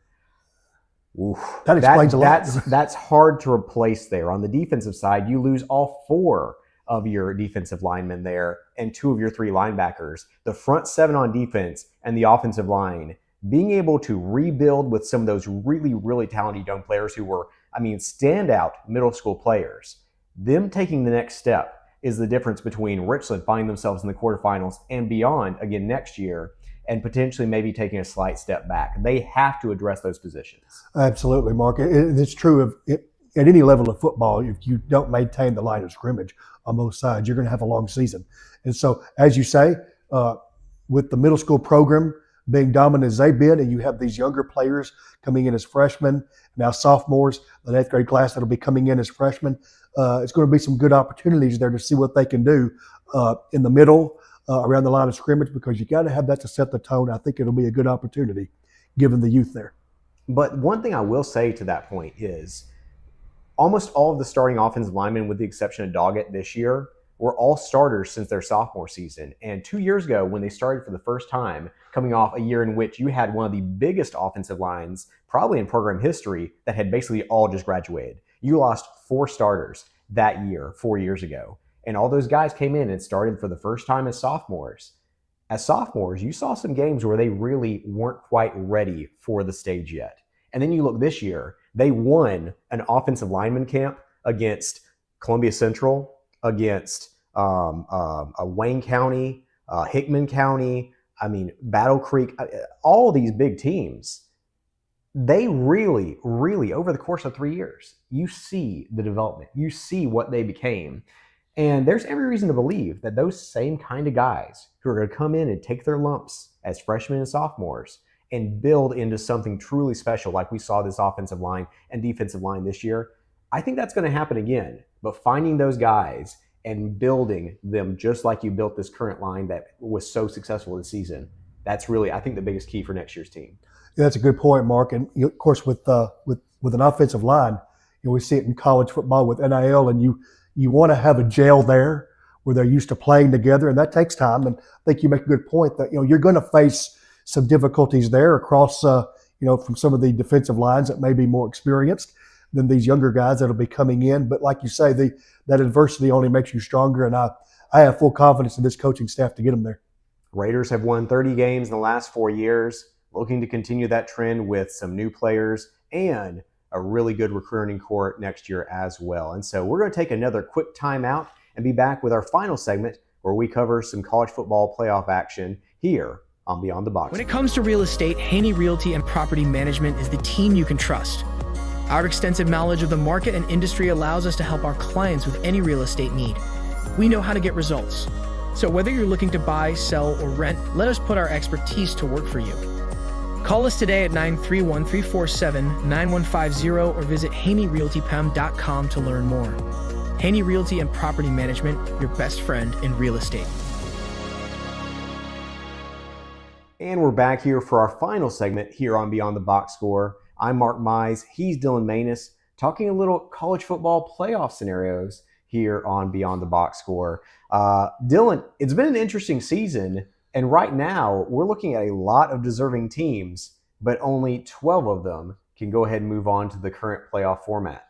Oof. That explains a lot. That's hard to replace there. On the defensive side, you lose all 4 of your defensive linemen there and 2 of your 3 linebackers. The front 7 on defense and the offensive line, being able to rebuild with some of those really, really talented young players who were, standout middle school players. Them taking the next step is the difference between Richland finding themselves in the quarterfinals and beyond again next year and potentially maybe taking a slight step back. They have to address those positions. Absolutely, Mark. It's true of at any level of football. If you don't maintain the line of scrimmage on both sides, you're going to have a long season. And so, as you say, with the middle school program being dominant as they've been, and you have these younger players coming in as freshmen, now sophomores, the 8th grade class that'll be coming in as freshmen, it's going to be some good opportunities there to see what they can do in the middle, around the line of scrimmage, because you got to have that to set the tone. I think it'll be a good opportunity given the youth there. But one thing I will say to that point is almost all of the starting offensive linemen, with the exception of Doggett this year, were all starters since their sophomore season. And 2 years ago, when they started for the first time, coming off a year in which you had one of the biggest offensive lines, probably in program history, that had basically all just graduated. You lost 4 starters that year, 4 years ago. And all those guys came in and started for the first time as sophomores. as sophomores, you saw some games where they really weren't quite ready for the stage yet. And then you look this year, they won an offensive lineman camp against Columbia Central, against Wayne County, Hickman County, Battle Creek, all these big teams. They really, really, over the course of 3 years, you see the development. You see what they became. And there's every reason to believe that those same kind of guys who are going to come in and take their lumps as freshmen and sophomores and build into something truly special like we saw this offensive line and defensive line this year, I think that's going to happen again. But finding those guys and building them just like you built this current line that was so successful this season, that's really, I think, the biggest key for next year's team. Yeah, that's a good point, Mark. And of course, with an offensive line, we see it in college football with NIL, and you want to have a gel there where they're used to playing together, and that takes time. And I think you make a good point that you're going to face some difficulties there across from some of the defensive lines that may be more experienced than these younger guys that'll be coming in. But like you say, that adversity only makes you stronger, and I have full confidence in this coaching staff to get them there. Raiders have won 30 games in the last 4 years, looking to continue that trend with some new players and a really good recruiting core next year as well. And so we're going to take another quick timeout and be back with our final segment where we cover some college football playoff action here on Beyond the Box. When it comes to real estate, Haney Realty and Property Management is the team you can trust. Our extensive knowledge of the market and industry allows us to help our clients with any real estate need. We know how to get results. So whether you're looking to buy, sell, or rent, let us put our expertise to work for you. Call us today at 931-347-9150 or visit HaneyRealtyPM.com to learn more. Haney Realty and Property Management, your best friend in real estate. And we're back here for our final segment here on Beyond the Box Score. I'm Mark Mize. He's Dylan Manus, talking a little college football playoff scenarios here on Beyond the Box Score. Dylan, it's been an interesting season. And right now, we're looking at a lot of deserving teams, but only 12 of them can go ahead and move on to the current playoff format.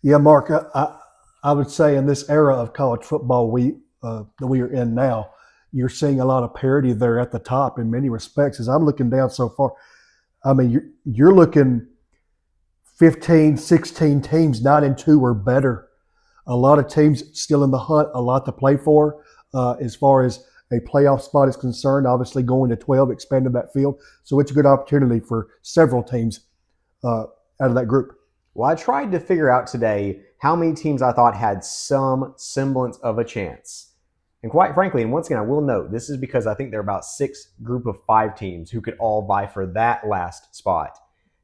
Yeah, Mark, I would say in this era of college football that we are in now, you're seeing a lot of parity there at the top in many respects. As I'm looking down so far, you're looking 15, 16 teams, 9-2 or better. A lot of teams still in the hunt, a lot to play for as far as a playoff spot is concerned. Obviously going to 12 expanded that field. So it's a good opportunity for several teams out of that group. Well, I tried to figure out today how many teams I thought had some semblance of a chance. And quite frankly, and once again, I will note, this is because I think there are about 6 group of 5 teams who could all vie for that last spot.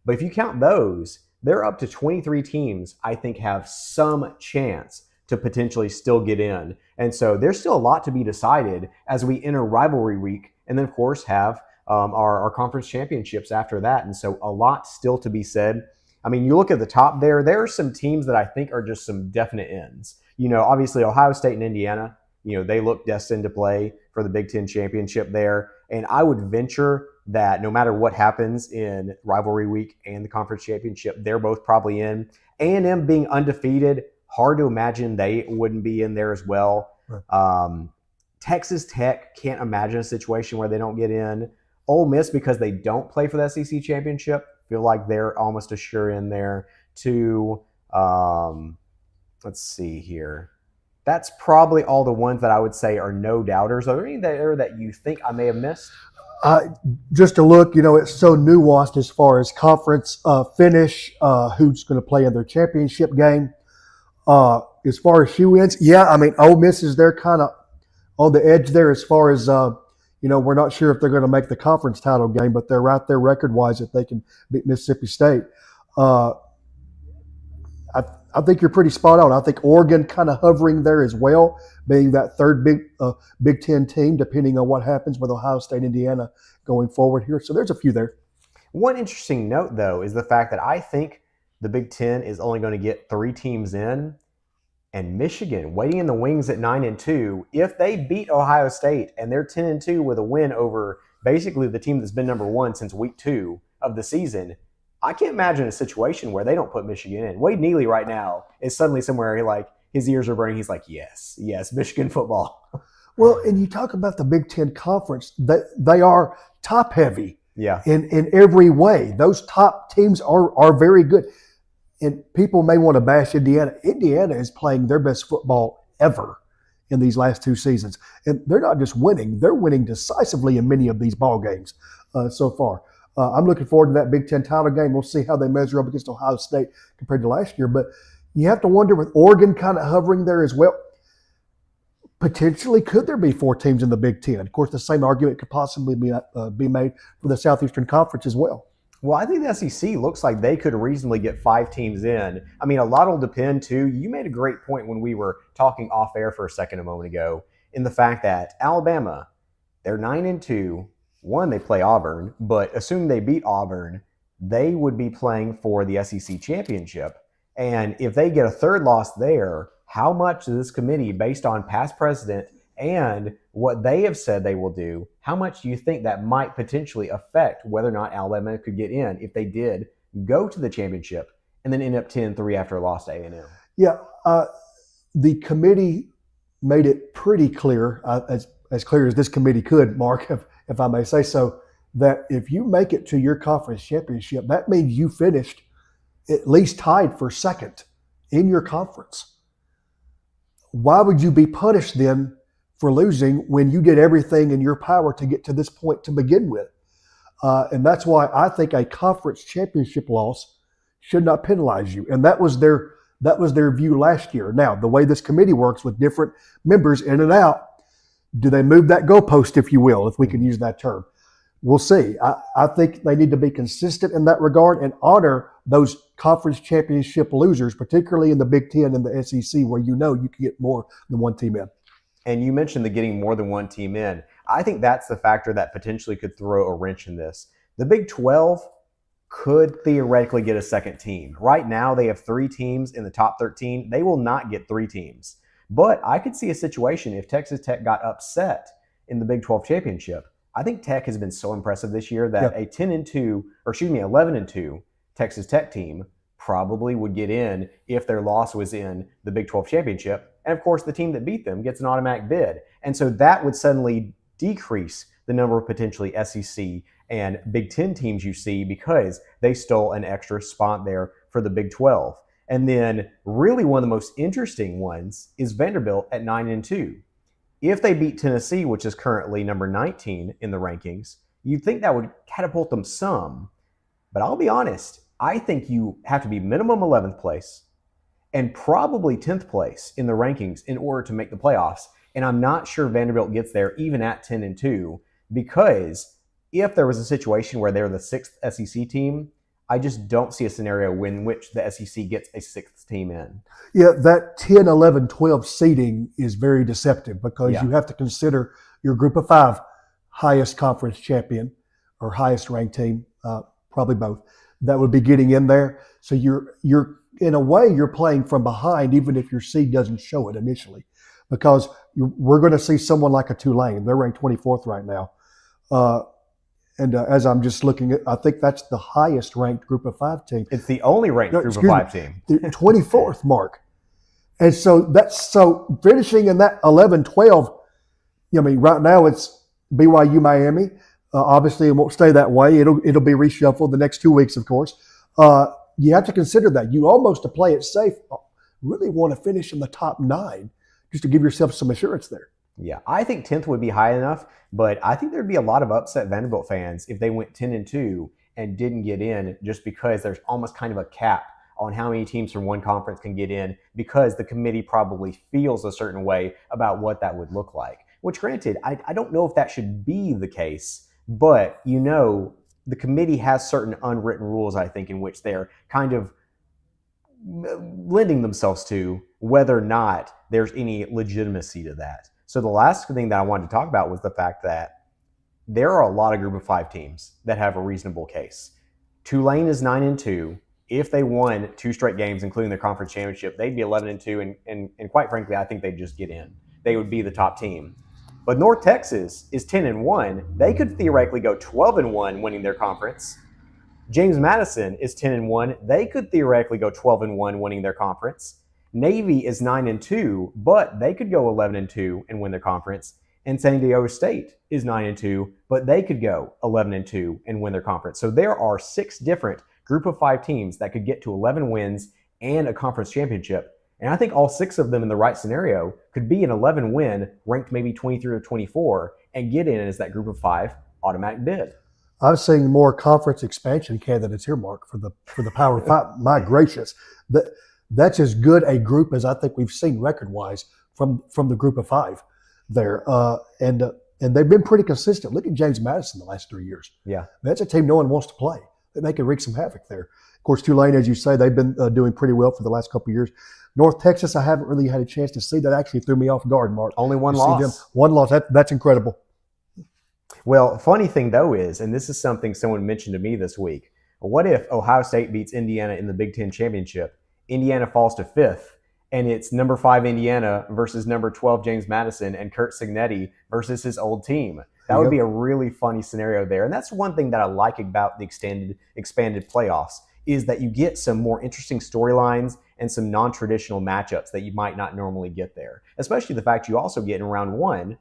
But if you count those, they're up to 23 teams I think have some chance to potentially still get in. And so there's still a lot to be decided as we enter rivalry week, and then of course have our conference championships after that. And so a lot still to be said. You look at the top there are some teams that I think are just some definite ends. Obviously Ohio State and Indiana, they look destined to play for the Big Ten championship there. And I would venture that no matter what happens in rivalry week and the conference championship, they're both probably in. A&M being undefeated, hard to imagine they wouldn't be in there as well. Right. Texas Tech, can't imagine a situation where they don't get in. Ole Miss, because they don't play for the SEC championship, feel like they're almost a sure in there too. Let's see here. That's probably all the ones that I would say are no doubters. Are there any there that you think I may have missed? Just to look, it's so nuanced as far as conference finish, who's going to play in their championship game. As far as shoe-ins, Ole Miss is there kind of on the edge there as far as, we're not sure if they're going to make the conference title game, but they're right there record-wise if they can beat Mississippi State. I think you're pretty spot on. I think Oregon kind of hovering there as well, being that third Big Ten team, depending on what happens with Ohio State, Indiana going forward here. So there's a few there. One interesting note, though, is the fact that I think the Big Ten is only going to get 3 teams in, and Michigan waiting in the wings at 9-2. If they beat Ohio State and they're 10-2 with a win over basically the team that's been number 1 since week 2 of the season, I can't imagine a situation where they don't put Michigan in. Wade Neely right now is suddenly somewhere his ears are burning. He's like, yes, Michigan football. Well, and you talk about the Big Ten Conference, they are top heavy Yeah. in every way. Those top teams are very good. And people may want to bash Indiana. Indiana is playing their best football ever in these last 2 seasons. And they're not just winning, they're winning decisively in many of these ball games so far. I'm looking forward to that Big Ten title game. We'll see how they measure up against Ohio State compared to last year. But you have to wonder, with Oregon kind of hovering there as well, potentially could there be 4 teams in the Big Ten? Of course, the same argument could possibly be made for the Southeastern Conference as well. Well, I think the SEC looks like they could reasonably get 5 teams in. I mean, a lot will depend, too. You made a great point when we were talking off air for a second a moment ago, in the fact that Alabama, they're 9-2. One, they play Auburn, but assuming they beat Auburn, they would be playing for the SEC championship. And if they get a third loss there, how much does this committee, based on past precedent and what they have said they will do, how much do you think that might potentially affect whether or not Alabama could get in if they did go to the championship and then end up 10-3 after a loss to A&M? Yeah, the committee made it pretty clear, as clear as this committee could, Mark, if I may say so, that if you make it to your conference championship, that means you finished at least tied for second in your conference. Why would you be punished then for losing when you did everything in your power to get to this point to begin with? And that's why I think a conference championship loss should not penalize you. And that was their view last year. Now, the way this committee works with different members in and out, do they move that goalpost, if you will, if we can use that term? We'll see. I think they need to be consistent in that regard and honor those conference championship losers, particularly in the Big Ten and the SEC, where you can get more than one team in. And you mentioned the getting more than one team in. I think that's the factor that potentially could throw a wrench in this. The Big 12 could theoretically get a second team. Right now, they have 3 teams in the top 13. They will not get 3 teams. But I could see a situation if Texas Tech got upset in the Big 12 championship. I think Tech has been so impressive this year that a 11-2 Texas Tech team probably would get in if their loss was in the Big 12 championship. And of course, the team that beat them gets an automatic bid. And so that would suddenly decrease the number of potentially SEC and Big 10 teams you see because they stole an extra spot there for the Big 12. And then really one of the most interesting ones is Vanderbilt at 9-2. If they beat Tennessee, which is currently number 19 in the rankings, you'd think that would catapult them some. But I'll be honest, I think you have to be minimum 11th place and probably 10th place in the rankings in order to make the playoffs. And I'm not sure Vanderbilt gets there even at 10-2, because if there was a situation where they're the 6th SEC team, I just don't see a scenario in which the SEC gets a 6th team in. Yeah, that 10, 11, 12 seeding is very deceptive because you have to consider your group of 5 highest conference champion or highest ranked team, probably both, that would be getting in there. So you're in a way, you're playing from behind, even if your seed doesn't show it initially, because we're going to see someone like a Tulane. They're ranked 24th right now. And as I'm just looking at, I think that's the highest ranked group of 5 team. It's the only ranked group of 5 team. The 24th mark. And so so finishing in that 11-12, I mean, right now it's BYU Miami. Obviously, it won't stay that way. It'll be reshuffled the next 2 weeks, of course. You have to consider that. You almost, to play it safe, really want to finish in the top 9 just to give yourself some assurance there. Yeah, I think 10th would be high enough, but I think there'd be a lot of upset Vanderbilt fans if they went 10-2 and didn't get in, just because there's almost kind of a cap on how many teams from one conference can get in, because the committee probably feels a certain way about what that would look like. Which, granted, I don't know if that should be the case, but the committee has certain unwritten rules, I think, in which they're kind of lending themselves to, whether or not there's any legitimacy to that. So the last thing that I wanted to talk about was the fact that there are a lot of group of 5 teams that have a reasonable case. Tulane is 9-2. If they won 2 straight games, including their conference championship, they'd be 11-2, and quite frankly, I think they'd just get in. They would be the top team. But North Texas is 10-1. They could theoretically go 12-1 winning their conference. James Madison is 10-1. They could theoretically go 12-1 winning their conference. Navy is 9-2, but they could go 11-2 and win their conference. And San Diego State is 9-2, but they could go 11-2 and win their conference. So there are 6 different group of 5 teams that could get to 11 wins and a conference championship. And I think all 6 of them in the right scenario could be an 11 win, ranked maybe 23 or 24, and get in as that group of 5 automatic bid. I'm seeing more conference expansion candidates here, Mark, for the Power Five. My gracious, that's as good a group as I think we've seen record-wise from the group of 5 there, and they've been pretty consistent. Look at James Madison the last 3 years. Yeah, that's a team no one wants to play. They can wreak some havoc there. Of course, Tulane, as you say, they've been doing pretty well for the last couple of years. North Texas, I haven't really had a chance to see. That actually threw me off guard, Mark. Only one loss. One loss. That's incredible. Well, funny thing though is, and this is something someone mentioned to me this week, what if Ohio State beats Indiana in the Big Ten championship? Indiana falls to 5th, and it's number 5 Indiana versus number 12 James Madison and Kurt Signetti versus his old team. That would be a really funny scenario there. And that's one thing that I like about the expanded playoffs, is that you get some more interesting storylines and some non-traditional matchups that you might not normally get there. Especially the fact you also get in round 1,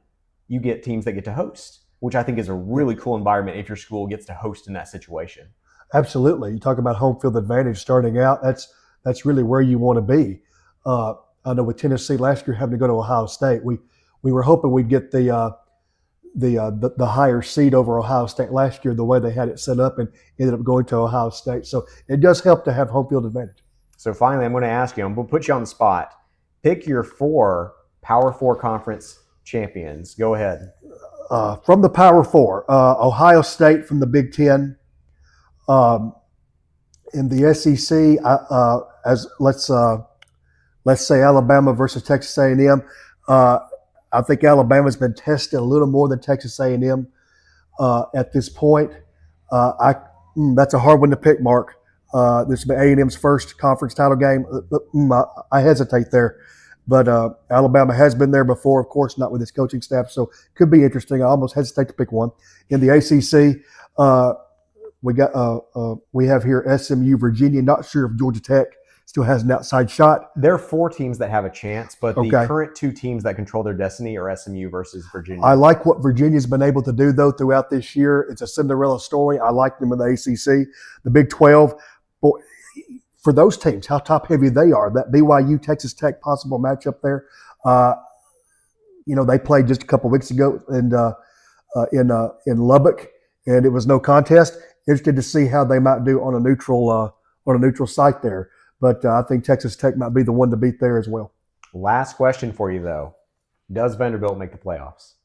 you get teams that get to host, which I think is a really cool environment if your school gets to host in that situation. Absolutely. You talk about home field advantage starting out. That's really where you want to be. I know with Tennessee last year having to go to Ohio State, we were hoping we'd get the higher seed over Ohio State last year, the way they had it set up, and ended up going to Ohio State. So it does help to have home field advantage. So finally, I'm going to ask you, I'm going to put you on the spot. Pick your 4 Power 4 conference champions. Go ahead. From the Power 4, Ohio State from the Big Ten. In the SEC, let's say Alabama versus Texas A&M. I think Alabama's been tested a little more than Texas A&M at this point. That's a hard one to pick, Mark. This will be A&M's first conference title game. I hesitate there. But Alabama has been there before, of course, not with its coaching staff, so could be interesting. I almost hesitate to pick one. In the ACC, we have here SMU, Virginia. Not sure if Georgia Tech still has an outside shot. There are 4 teams that have a chance, but the current 2 teams that control their destiny are SMU versus Virginia. I like what Virginia's been able to do, though, throughout this year. It's a Cinderella story. I like them in the ACC. The Big 12, boy, for those teams, how top-heavy they are, that BYU Texas Tech possible matchup there. They played just a couple weeks ago in Lubbock, and it was no contest. Interested to see how they might do on a neutral site there. But I think Texas Tech might be the one to beat there as well. Last question for you, though. Does Vanderbilt make the playoffs?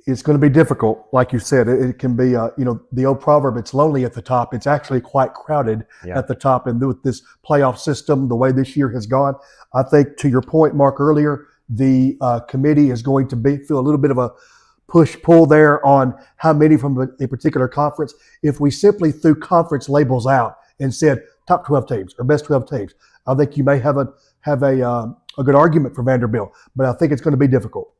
It's going to be difficult. Like you said, it can be, the old proverb, it's lonely at the top. It's actually quite crowded at the top. And with this playoff system, the way this year has gone, I think to your point, Mark, earlier, the committee is going to feel a little bit of a push-pull there on how many from a particular conference. If we simply threw conference labels out and said top 12 teams or best 12 teams, I think you may have a good argument for Vanderbilt. But I think it's going to be difficult.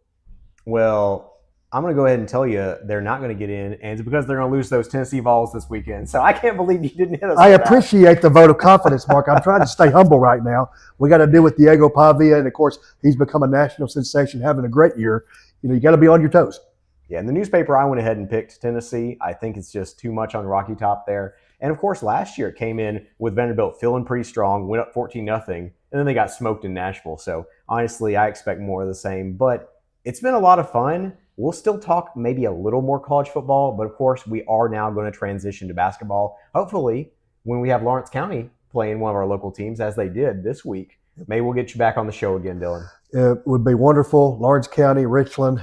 Well, I'm going to go ahead and tell you they're not going to get in, and it's because they're going to lose those Tennessee Vols this weekend. So I can't believe you didn't hit us. I appreciate the vote of confidence, Mark. I'm trying to stay humble right now. We got to deal with Diego Pavia, and of course, he's become a national sensation, having a great year. You got to be on your toes. Yeah, in the newspaper, I went ahead and picked Tennessee. I think it's just too much on Rocky Top there. And of course, last year it came in with Vanderbilt feeling pretty strong, went up 14-0, and then they got smoked in Nashville. So honestly, I expect more of the same. But it's been a lot of fun. We'll still talk maybe a little more college football, but of course, we are now going to transition to basketball. Hopefully, when we have Lawrence County playing one of our local teams, as they did this week, maybe we'll get you back on the show again, Dylan. It would be wonderful. Lawrence County, Richland,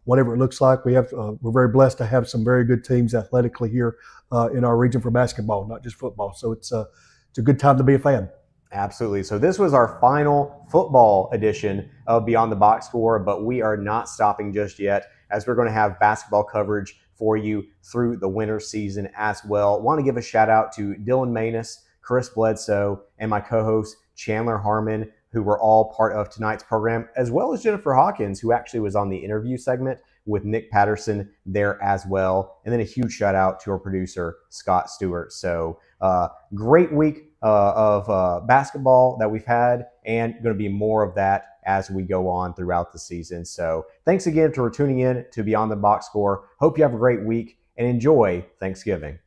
whatever it looks like. We're very blessed to have some very good teams athletically here in our region for basketball, not just football. So it's a good time to be a fan. Absolutely. So this was our final football edition of Beyond the Box Score, but we are not stopping just yet, as we're going to have basketball coverage for you through the winter season as well. Want to give a shout out to Dylan Manus, Chris Bledsoe, and my co-host Chandler Harmon, who were all part of tonight's program, as well as Jennifer Hawkins, who actually was on the interview segment with Nick Patterson there as well. And then a huge shout out to our producer, Scott Stewart. So great week of basketball that we've had, and going to be more of that as we go on throughout the season. So thanks again for tuning in to Beyond the Box Score. Hope you have a great week and enjoy Thanksgiving.